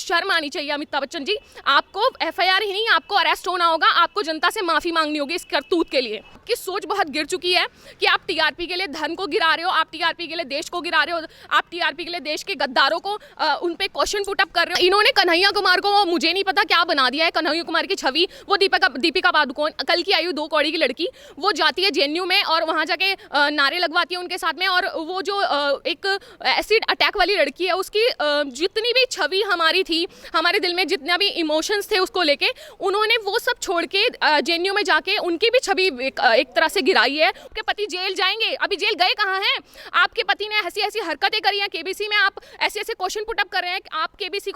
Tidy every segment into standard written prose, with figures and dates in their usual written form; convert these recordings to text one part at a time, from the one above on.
शर्म आनी चाहिए अमिताभ बच्चन जी। आपको एफआईआर ही नहीं, आपको अरेस्ट होना होगा, आपको जनता से माफी मांगनी होगी इस करतूत के लिए। आपकी सोच बहुत गिर चुकी है कि आप टीआरपी के लिए धर्म को गिरा रहे हो, आप टीआरपी के लिए देश को गिरा रहे हो, आप टीआरपी के लिए देश के गद्दारों को उन पे क्वेश्चन पुट अप कर रहे हो। इन्होंने कन्हैया कुमार को मुझे नहीं पता क्या बना दिया है। कन्हैया कुमार की छवि वो दीपिका पादुकोण, कल की आई 2 कौड़ी की लड़की, वो जाती है जेएनयू में और वहां जाके नारे लगवाती है उनके साथ में। और वो जो एक एसिड अटैक वाली लड़की है, उसकी जितनी भी छवि हमारी थी, हमारे दिल में जितना भी इमोशंस थे उसको लेके, उन्होंने वो सब छोड़ के जेएनयू में जाके उनकी भी छवि एक तरह से गिराई है। आपके पति जेल जाएंगे, अभी जेल गए कहाँ हैं? आपके पति ने ऐसी ऐसी हरकतें करी हैं केबीसी में, आप ऐसे ऐसे क्वेश्चन पुट अप कर रहे हैं। आप केबीसी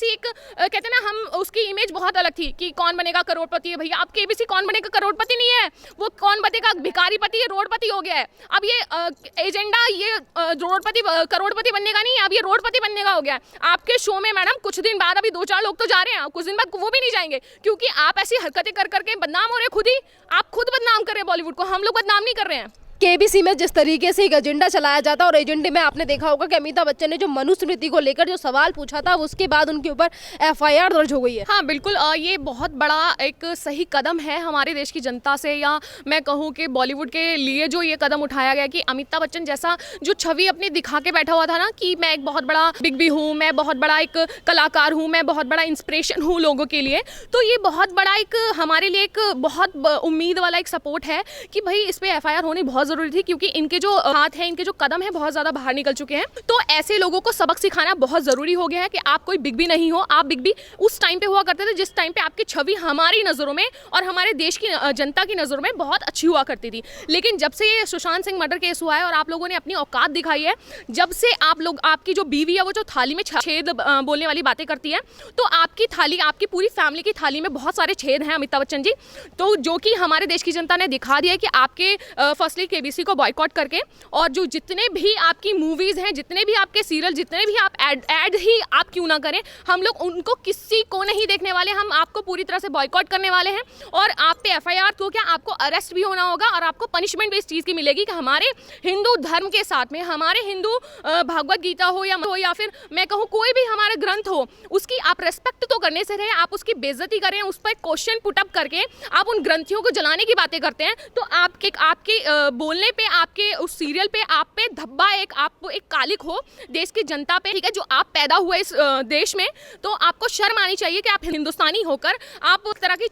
एक कहते हैं ना, हम उसकी इमेज बहुत अलग थी कि कौन बनेगा करोड़पति है। भैया आप केबीसी कौन बनेगा करोड़पति नहीं है, वो कौन बनेगा भिखारी पति है, रोडपति हो गया है। अब ये एजेंडा ये रोडपति करोड़पति बनने का नहीं है, अब ये रोडपति बनने का हो गया है। आपके शो में मैडम कुछ दिन बाद, अभी 2-4 लोग तो जा रहे हैं, कुछ दिन बाद वो भी नहीं जाएंगे, क्योंकि आप ऐसी हरकतें कर करके बदनाम हो रहे हैं। खुद ही आप खुद बदनाम कर रहे हैं बॉलीवुड को, हम लोग बदनाम नहीं कर रहे हैं। केबीसी में जिस तरीके से एक एजेंडा चलाया जाता है, और एजेंडे में आपने देखा होगा कि अमिताभ बच्चन ने जो मनुस्मृति को लेकर जो सवाल पूछा था, उसके बाद उनके ऊपर एफआईआर दर्ज हो गई है। हाँ बिल्कुल, ये बहुत बड़ा एक सही कदम है हमारे देश की जनता से, या मैं कहूँ कि बॉलीवुड के लिए जो ये कदम उठाया गया कि अमिताभ बच्चन जैसा जो छवि अपनी दिखा के बैठा हुआ था ना कि मैं एक बहुत बड़ा बिग बी हूँ, मैं बहुत बड़ा एक कलाकार हूँ, मैं बहुत बड़ा इंस्पिरेशन हूँ लोगों के लिए, तो ये बहुत बड़ा एक हमारे लिए एक बहुत उम्मीद वाला एक सपोर्ट है कि भाई इस पर एफआईआर होनी बहुत ज़रूरी थी, क्योंकि इनके जो हाथ हैं, इनके जो कदम है बहुत ज़्यादा बाहर निकल चुके हैं। तो ऐसे लोगों को सबक सिखाना बहुत ज़रूरी हो गया है कि आप कोई बिग बी नहीं हो। आप बिग बी उस टाइम पे हुआ करते थे जिस टाइम पे आपकी छवि हमारी नज़रों में और हमारे देश की जनता की नज़रों में बहुत अच्छी हुआ करती थी। लेकिन जब से ये सुशांत सिंह मर्डर केस हुआ है और आप लोगों ने अपनी औकात दिखाई है, जब से आप लोग, आपकी जो बीवी है वो जो थाली में छेद बोलने वाली बातें करती है, तो आपकी थाली, आपकी पूरी फैमिली की थाली में बहुत सारे छेद हैं अमिताभ बच्चन जी। तो जो कि हमारे देश की जनता ने दिखा दिया है कि आपके फर्स्टली केबीसी को बॉयकॉट करके, और जो जितने भी आपकी मूवीज़ हैं, जितने भी आपके सीरियल, जितने भी आप ऐड ही आप क्यों ना करें, हम लोग उनको किसी को नहीं देखने वाले। हम आपको पूरी तरह से बॉयकॉट करने वाले हैं, और आप पे एफआईआर तो क्या, आपको अरेस्ट भी होना होगा, और आपको पनिशमेंट भी इस चीज़ की मिलेगी कि हमारे हिंदू धर्म के साथ में, हमारे हिंदू भगवत गीता हो या फिर मैं कहूँ कोई भी हमारे ग्रंथ हो, उसकी आप रेस्पेक्ट तो करने से रहे, आप उसकी बेइज्जती करें, उस पर क्वेश्चन पुट अप करके आप उन ग्रंथियों को जलाने की बातें करते हैं, तो आपके बोलने पे, आपके उस सीरियल पे, आप पे धब्बा, आप एक कालिक हो देश की जनता पे, ठीक है, जो आप पैदा हुए इस देश में, तो आपको शर्म आनी चाहिए कि आप हिंदुस्तानी होकर आप उस तरह की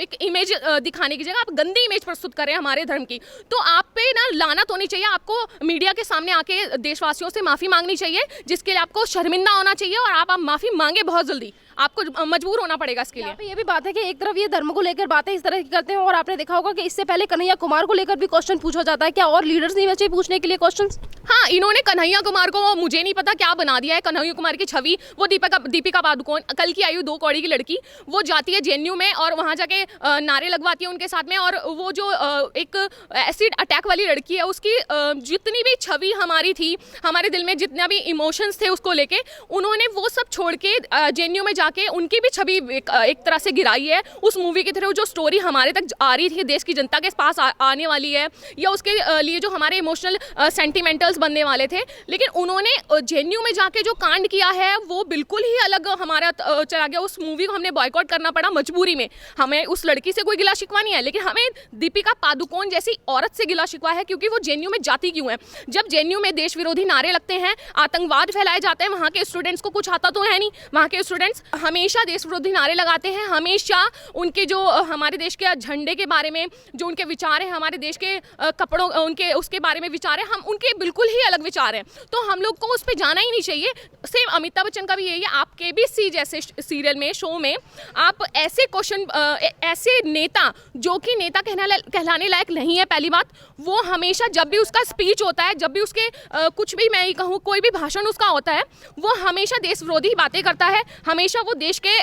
एक इमेज दिखाने की जगह आप गंदी इमेज प्रस्तुत करें हमारे धर्म की। तो आप पे ना लानत होनी चाहिए, आपको मीडिया के सामने आके देशवासियों से माफ़ी मांगनी चाहिए, जिसके लिए आपको शर्मिंदा होना चाहिए, और आप माफ़ी मांगे बहुत जल्दी, आपको मजबूर होना पड़ेगा इसके लिए। ये भी बात है कि एक तरफ ये धर्म को लेकर बातें इस तरह की करते हैं, और आपने देखा होगा कि इससे पहले कन्हैया कुमार को लेकर भी क्वेश्चन पूछा जाता है। क्या और लीडर्स नहीं बचे पूछने के लिए क्वेश्चन? हाँ, इन्होंने कन्हैया कुमार को मुझे नहीं पता क्या बना दिया है। कन्हैया कुमार की छवि वो दीपिका पादुकोण, कल की आई 2 कौड़ी की लड़की, वो जाती है जेएनयू में और वहाँ जाके नारे लगवाती है उनके साथ में। और वो जो एक एसिड अटैक वाली लड़की है, उसकी जितनी भी छवि हमारी थी, हमारे दिल में जितना भी इमोशंस थे उसको लेके, उन्होंने वो सब छोड़ के जेएनयू में जाके उनकी भी छवि एक तरह से गिराई है। उस मूवी के थ्रू जो स्टोरी हमारे तक आ रही थी, देश की जनता के पास आने वाली है, या उसके लिए जो हमारे इमोशनल सेंटिमेंटल्स बनने वाले थे, लेकिन उन्होंने जेएनयू में जाके जो कांड किया है वो बिल्कुल ही अलग हमारा चला गया। उस मूवी को हमने बॉयकॉट करना पड़ा मजबूरी में। हमें उस लड़की से कोई गिला शिकवा नहीं है, लेकिन हमें दीपिका पादुकोण जैसी औरत से गिला शिकवा है, क्योंकि वो जेएनयू में जाती क्यों है। जब जेएनयू में देश विरोधी नारे लगते हैं, आतंकवाद फैलाए जाते हैं, वहाँ के स्टूडेंट्स को कुछ आता तो है नहीं। वहाँ के स्टूडेंट्स हमेशा देश विरोधी नारे लगाते हैं, हमेशा उनके जो हमारे देश के झंडे के बारे में जो उनके विचार हैं, हमारे देश के कपड़ों उनके उसके बारे में विचार है, हम उनके बिल्कुल ही अलग विचार हैं। तो हम लोग को उस पर जाना ही नहीं चाहिए। सेम अमिताभ बच्चन का भी यही है। आप केबीसी जैसे सीरियल में, शो में आप ऐसे क्वेश्चन, ऐसे नेता जो कि नेता कहलाने लायक नहीं है, पहली बात, वो हमेशा जब भी उसका स्पीच होता है, जब भी उसके कुछ भी मैं कहूँ कोई भी भाषण उसका होता है, वो हमेशा देश विरोधी बातें करता है, हमेशा वो देश के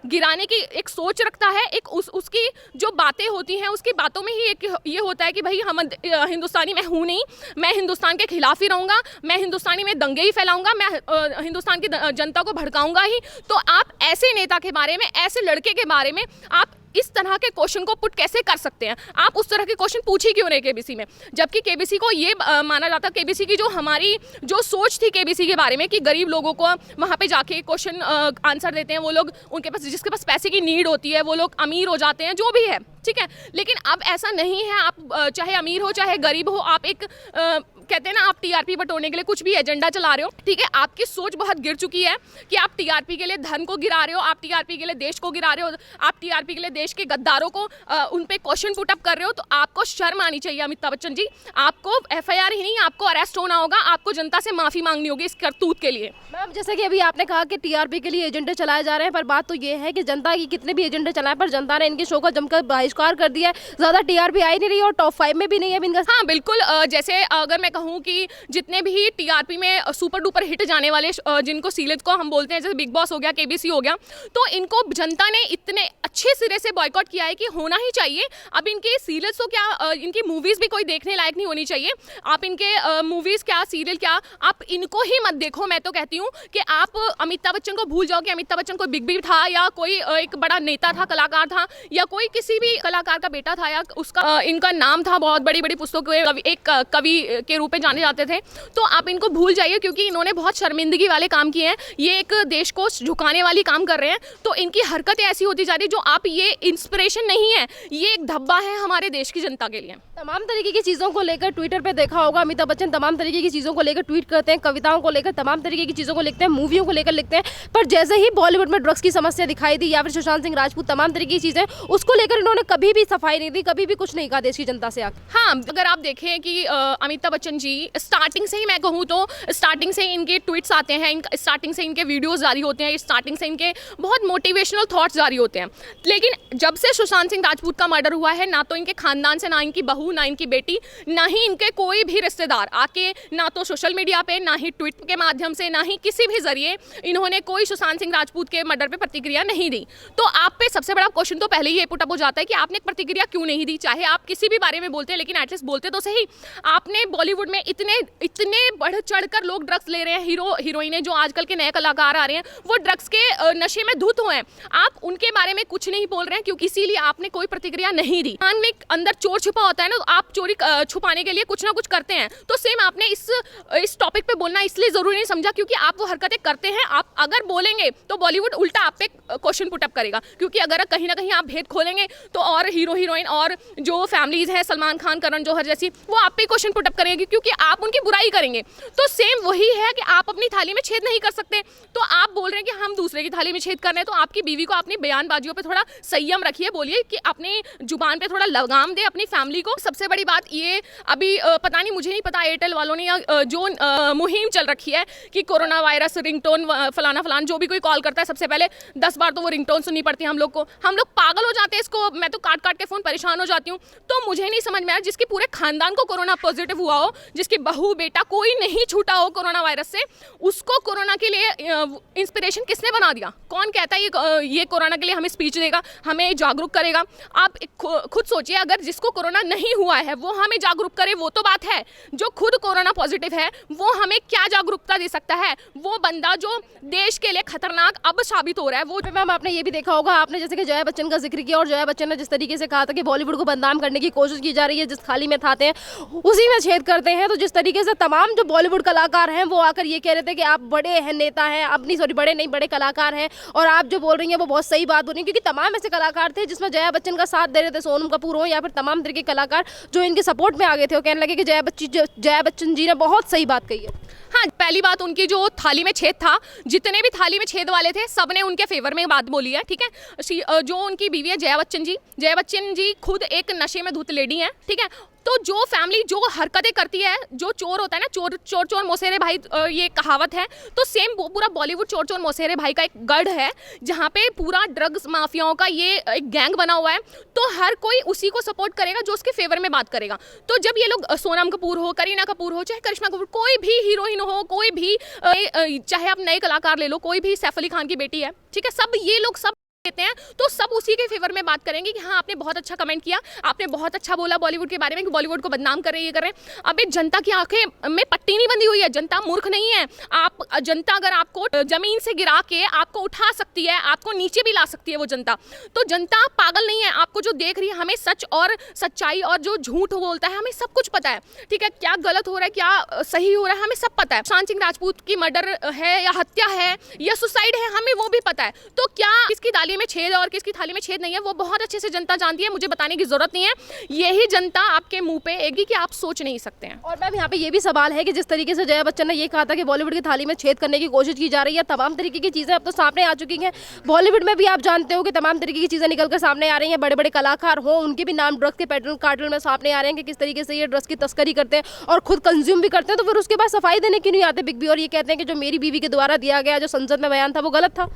गिराने की एक सोच रखता है। एक उसकी जो बातें होती हैं, उसकी बातों में ही एक ये होता है कि भाई हम हिंदुस्तानी मैं हूँ नहीं, मैं हिंदुस्तान के खिलाफ ही रहूँगा, मैं हिंदुस्तानी में दंगे ही फैलाऊंगा, मैं हिंदुस्तान की जनता को भड़काऊंगा ही। तो आप ऐसे नेता के बारे में, ऐसे लड़के के बारे में आप इस तरह के क्वेश्चन को पुट कैसे कर सकते हैं? आप उस तरह के क्वेश्चन पूछ ही क्यों रहे केबीसी में? जबकि केबीसी को ये माना जाता, केबीसी की जो हमारी जो सोच थी केबीसी के बारे में कि गरीब लोगों को वहाँ पे जाके क्वेश्चन आंसर देते हैं वो लोग, उनके पास जिसके पास पैसे की नीड होती है वो लोग अमीर हो जाते हैं, जो भी है, ठीक है। लेकिन अब ऐसा नहीं है, आप चाहे अमीर हो चाहे गरीब हो, आप एक कहते हैं ना, आप टीआरपी बटोरने के लिए कुछ भी एजेंडा चला रहे हो, ठीक है। आपकी सोच बहुत गिर चुकी है कि आप टीआरपी के लिए धन को गिरा रहे हो, आप टीआरपी के लिए देश को गिरा रहे हो, आप टीआरपी के लिए देश के गद्दारों को उन पे क्वेश्चन पुट अप कर रहे हो। तो आपको शर्म आनी चाहिए अमिताभ बच्चन जी। आपको एफआईआर ही नहीं, आपको अरेस्ट होना होगा, आपको जनता से माफी मांगनी होगी इस करतूत के लिए। मैम, जैसे कि अभी आपने कहा कि टीआरपी के लिए एजेंडे चलाए जा रहे हैं, पर बात तो ये है कि जनता की कितने भी एजेंडे चलाए, पर जनता ने इनके शो का जमकर बहिष्कार कर दिया है। ज़्यादा टीआरपी आई नहीं रही और टॉप 5 में भी नहीं है इनका। हाँ बिल्कुल, जैसे अगर मैं कहूँ कि जितने भी टीआरपी में सुपर डुपर हिट जाने वाले जिनको सीरियल्स को हम बोलते हैं, जैसे बिग बॉस हो गया, केबीसी हो गया, तो इनको जनता ने इतने अच्छे सिरे से बॉयकॉट किया है कि होना ही चाहिए। अब इनके सीरियल्स तो क्या, इनकी मूवीज़ भी कोई देखने लायक नहीं होनी चाहिए। आप इनके मूवीज़ क्या, सीरियल क्या, आप इनको ही मत देखो। मैं तो कहती हूँ कि आप अमिताभ बच्चन को भूल जाओ कि अमिताभ बच्चन कोई बिग बी था या कोई एक बड़ा नेता था, कलाकार था, या कोई किसी भी कलाकार का बेटा था, या उसका इनका नाम था, बहुत बड़ी बड़ी पुस्तकों के एक कवि के रूप में जाने जाते थे। तो आप इनको भूल जाइए, क्योंकि इन्होंने बहुत शर्मिंदगी वाले काम किए हैं, ये एक देश को झुकाने वाली काम कर रहे हैं। तो इनकी हरकतें ऐसी होती जा रही है जो आप, ये इंस्पिरेशन नहीं है, ये एक धब्बा है हमारे देश की जनता के लिए। तमाम तरीके की चीज़ों को लेकर ट्विटर पे देखा होगा, अमिताभ बच्चन तमाम तरीके की चीज़ों को लेकर ट्वीट करते हैं, कविताओं को लेकर तमाम तरीके की चीज़ों को लिखते हैं, मूवियों को लेकर लिखते हैं। पर जैसे ही बॉलीवुड में ड्रग्स की समस्या दिखाई दी या फिर सुशांत सिंह राजपूत, तमाम तरीके की चीज़ें, उसको लेकर इन्होंने कभी भी सफाई नहीं दी, कभी भी कुछ नहीं कहा देश की जनता से आकर। हाँ, अगर आप देखें कि अमिताभ बच्चन जी स्टार्टिंग से ही, मैं कहूँ तो स्टार्टिंग से इनके ट्वीट्स आते हैं, स्टार्टिंग से इनके वीडियोस जारी होते हैं, स्टार्टिंग से इनके बहुत मोटिवेशनल थॉट्स जारी होते हैं। लेकिन जब से सुशांत सिंह राजपूत का मर्डर हुआ है, ना तो इनके खानदान से, ना इनकी बहू, ना इनकी बेटी, ना ही इनके कोई भी रिश्तेदार आके, ना तो सोशल मीडिया पे, ना ही ट्वीट के माध्यम से, ना ही किसी भी जरिए इन्होंने कोई सुशांत सिंह राजपूत के मर्डर पे प्रतिक्रिया नहीं दी। तो आप पे सबसे बड़ा क्वेश्चन तो पहले ही ये पुट अप हो जाता है कि आपने प्रतिक्रिया क्यों नहीं दी। चाहे आप किसी भी बारे में बोलते हैं, लेकिन एटलीस्ट बोलते तो सही। आपने बॉलीवुड में इतने बढ़ चढ़ कर लोग ड्रग्स ले रहे हैं, हीरो हीरोइनें जो आजकल के नए कलाकार आ रहे हैं, वो ड्रग्स के नशे में धुत हुए हैं, आप उनके बारे में कुछ नहीं बोल रहे हैं, क्योंकि इसीलिए आपने कोई प्रतिक्रिया नहीं दी। कान में अंदर चोर छुपा होता है ना, तो आप चोरी छुपाने के लिए कुछ ना कुछ करते हैं। तो सेम आपने इस टॉपिक पे बोलना इसलिए जरूरी नहीं समझा, क्योंकि आप वो हरकतें करते हैं। आप अगर बोलेंगे तो बॉलीवुड उल्टा आप पे क्वेश्चन पुट अप करेगा, क्योंकि अगर कहीं ना कहीं आप भेद खोलेंगे तो और हीरो हीरोइन और जो फैमिलीज हैं, सलमान खान, करण जौहर जैसी, वो आप पे क्वेश्चन पुट अप करेंगे, क्योंकि आप उनकी बुराई करेंगे। तो सेम वही है कि आप अपनी थाली में छेद नहीं कर सकते, तो आप बोल रहे हैं कि हम दूसरे की थाली में छेद कर रहे हैं। तो आपकी बीवी को अपनी बयानबाजियों पे थोड़ा संयम रखिए, बोलिए कि अपनी जुबान पे थोड़ा लगाम दे अपनी फैमिली को। सबसे बड़ी बात ये, अभी पता नहीं, मुझे नहीं पता, एयरटेल वालों ने जो मुहिम चल रखी है कि कोरोना वायरस रिंगटोन फलाना फलाना, जो भी कोई कॉल करता है सबसे पहले 10 बार तो वो रिंगटोन सुननी पड़ती है हम लोग को। हम लोग पागल हो जाते हैं इसको, मैं तो काट काट के फ़ोन परेशान हो जाती हूँ। तो मुझे नहीं समझ में आया, जिसके पूरे खानदान को कोरोना पॉजिटिव हुआ हो, जिसकी बहू बेटा कोई नहीं छूटा हो कोरोना वायरस से, उसको कोरोना के लिए इंस्पिरेशन किसने बना दिया? कौन कहता है ये कोरोना के लिए हमें स्पीच देगा, हमें जागरूक करेगा? आप खुद सोचिए, अगर जिसको कोरोना नहीं हुआ है वो हमें जागरूक करे, वो तो बात है। जो खुद कोरोना पॉजिटिव है वो हमें क्या जागरूकता दे सकता है? वो बंदा जो देश के लिए खतरनाक अब साबित हो रहा है। वो मैम, आपने ये भी देखा होगा, आपने जैसे कि जया बच्चन का जिक्र किया, और जया बच्चन ने जिस तरीके से कहा था कि बॉलीवुड को बदनाम करने की कोशिश की जा रही है, जिस थाली में खाते हैं उसी में छेद करते हैं। तो जिस तरीके से तमाम जो बॉलीवुड कलाकार हैं वो आकर ये कह रहे थे कि आप बड़े हैं, नेता हैं, अपनी सॉरी बड़े नहीं, बड़े कलाकार हैं, और आप जो बोल रही हैं वो बहुत सही बात बोल रही हैं, क्योंकि तमाम ऐसे कलाकार थे जिसमें जया बच्चन का साथ दे रहे थे, सोनम कपूर हो या फिर तमाम तरीके के कलाकार जो इनके सपोर्ट में आ गए थे, वो कहने लगे कि जया बच्चन जी ने बहुत सही बात कही है। हाँ, पहली बात, उनकी जो थाली में छेद था, जितने भी थाली में छेद वाले थे सबने उनके फेवर में बात बोली है, ठीक है। जो उनकी बीवी है जया बच्चन जी खुद एक नशे में धुत लेडी हैं, ठीक है। तो जो फैमिली जो हरकतें करती है, जो चोर होता है ना, चोर चोर चोर मोसेरे भाई, ये कहावत है, तो सेम पूरा बॉलीवुड चोर चोर मोसेरे भाई का एक गढ़ है, जहाँ पे पूरा ड्रग्स माफियाओं का ये एक गैंग बना हुआ है। तो हर कोई उसी को सपोर्ट करेगा जो उसके फेवर में बात करेगा। तो जब ये लोग, सोनम कपूर हो, करीना कपूर हो, चाहे करिश्मा कपूर, कोई भी हीरोइन हो, कोई भी चाहे आप नए कलाकार ले लो, कोई भी सैफ अली खान की बेटी है, ठीक है, सब ये लोग सब देते हैं तो सब उसी के फेवर में बात करेंगे कि हाँ आपने बहुत अच्छा कमेंट किया, आपने बहुत अच्छा बोला बॉलीवुड के बारे में कि बॉलीवुड को बदनाम कर रहे हैं, ये कर रहे हैं। अबे जनता की आंखें में पट्टी नहीं बंधी हुई है, जनता मूर्ख नहीं है। आप जनता अगर आपको जमीन से गिरा के आपको उठा सकती है, आपको नीचे भी ला सकती है वो जनता, तो जनता पागल नहीं है। आपको जो देख रही है, हमें सच और सच्चाई और जो झूठ बोलता है हमें सब कुछ पता है, ठीक है, क्या गलत हो रहा है क्या सही हो रहा है हमें सब पता है। सुशांत सिंह राजपूत की मर्डर है या हत्या है या सुसाइड है हमें वो भी पता है। तो क्या किसकी थाली में छेद और किसकी थाली में छेद नहीं है वो बहुत अच्छे से जनता जानती है, मुझे बताने की जरूरत नहीं है। यही जनता आपके मुंह पे आएगी कि आप सोच नहीं सकते हैं। और मैम यहाँ पे ये भी सवाल है कि जिस तरीके से जया बच्चन ने ये कहा था कि बॉलीवुड की थाली में छेद करने की कोशिश की जा रही है, तमाम तरीके की चीज़ें अब तो सामने आ चुकी हैं। बॉलीवुड में भी आप जानते हो कि तमाम तरीके की चीज़ें निकल कर सामने आ रही हैं। बड़े बड़े कलाकार हों, उनके भी नाम ड्रग्स के पैटर्न कार्टेल में सामने आ रहे हैं कि किस तरीके से ये ड्रग्स की तस्करी करते हैं और खुद कंज्यूम भी करते हैं। तो फिर उसके बाद सफाई देने क्यों नहीं आते बिग बी और ये कहते हैं कि जो मेरी बीवी के द्वारा दिया गया जो संसद में बयान था वो गलत था।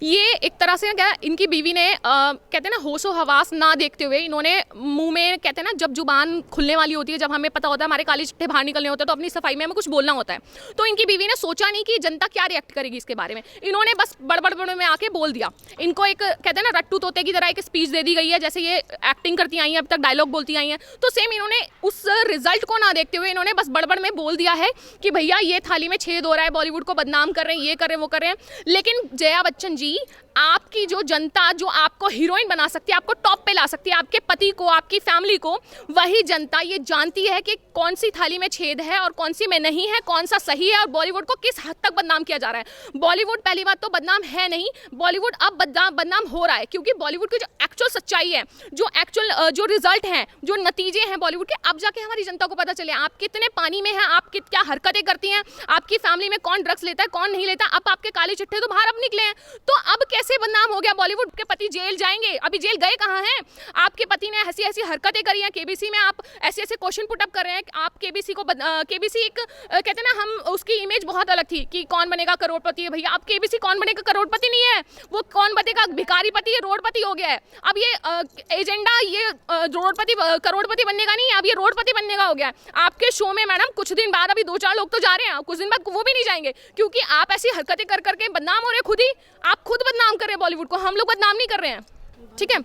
ये एक तरह से क्या इनकी बीवी ने कहते हैं ना होशो हवास ना देखते हुए इन्होंने मुंह में कहते हैं ना जब जुबान खुलने वाली होती है, जब हमें पता होता है हमारे काले चिट्ठे बाहर निकलने होते हैं तो अपनी सफाई में हमें कुछ बोलना होता है, तो इनकी बीवी ने सोचा नहीं कि जनता क्या रिएक्ट करेगी इसके बारे में। इन्होंने बस बड़बड़ में आके बोल दिया। इनको एक कहते हैं ना रट्टू तोते की तरह एक स्पीच दे दी गई है, जैसे ये एक्टिंग करती आई हैं अब तक, डायलॉग बोलती आई हैं, तो सेम इन्होंने उस रिजल्ट को ना देखते हुए इन्होंने बस बड़बड़ में बोल दिया है कि भैया ये थाली में छेद हो रहा है, बॉलीवुड को बदनाम कर रहे हैं, ये कर रहे हैं वो कर रहे हैं। लेकिन जया बच्चन जी, आपकी जो जनता जो आपको हीरोइन बना सकती है, आपको टॉप पे ला सकती है, आपके पति को, आपकी फैमिली को, वही जनता ये जानती है कि कौन सी थाली में छेद है और कौन सी में नहीं है, कौन सा सही है और बॉलीवुड को किस हद तक बदनाम किया जा रहा है। बॉलीवुड पहली बात तो बदनाम है नहीं, बॉलीवुड अब बदनाम हो रहा है, क्योंकि बॉलीवुड की जो एक्चुअल सच्चाई है, जो एक्चुअल जो रिजल्ट हैं, जो नतीजे हैं बॉलीवुड के, अब जाके हमारी जनता को पता चले आप कितने पानी में हैं, आप क्या हरकतें करती हैं, आपकी फैमिली में कौन ड्रग्स लेता है कौन नहीं लेता। अब आपके काले चिट्ठे तो बाहर अब निकले हैं, तो अब कैसे बदनाम हो गया बॉलीवुड। के पति जेल जाएंगे, अभी जेल गए कहाँ हैं? आपके पति ने ऐसी ऐसी हरकतें करी हैं, केबीसी में आप ऐसे ऐसे क्वेश्चन पुटअप कर रहे हैं। आप केबीसी को केबीसी एक कहते हैं ना, हम उसकी इमेज बहुत अलग थी कि कौन बनेगा करोड़पति है। भैया अब केबीसी कौन बनेगा करोड़पति नहीं है, वो कौन बनेगा भिखारी पति है, रोडपति हो गया है। अब ये एजेंडा ये रोडपति करोड़पति बनने का नहीं है, अब ये रोडपति बनने का हो गया है। आपके शो में मैडम कुछ दिन बाद अभी 2-4 लोग तो जा रहे हैं, कुछ दिन बाद वो भी नहीं जाएंगे, क्योंकि आप ऐसी हरकतें कर करके बदनाम हो रहे, खुद ही आप खुद बदनाम कर रहे हैं बॉलीवुड को, हम लोग बदनाम नहीं कर रहे हैं, ठीक है।